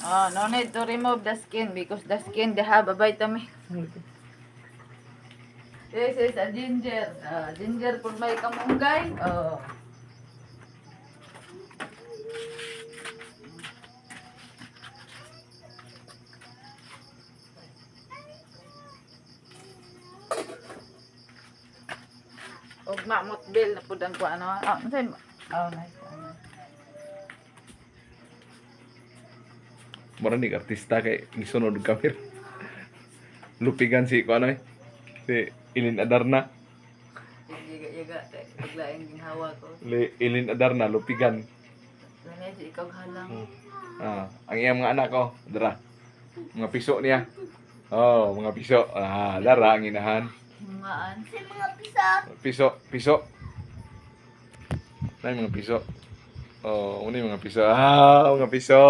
Oh, no need to remove the skin because the skin they have a vitamin. This is a ginger. Ginger kung may kamunggay. Oh. Og mamot bill na pud ang kuan ano. Oh, nice. Maranig artista kay gisunod kamera. Lupigan si ko ano si Ilin Adarna. Yaga paglaing ginhawa ko. Ilin Adarna lupigan. Ganyan si ikaw halang. Ang iyang mga anak ko, dara. Mga piso niya. Oh, mga piso. Dara ang inahan. Himaan. Sa mga piso. Piso. Nay mga piso. Oh, uni mga piso. Mga piso.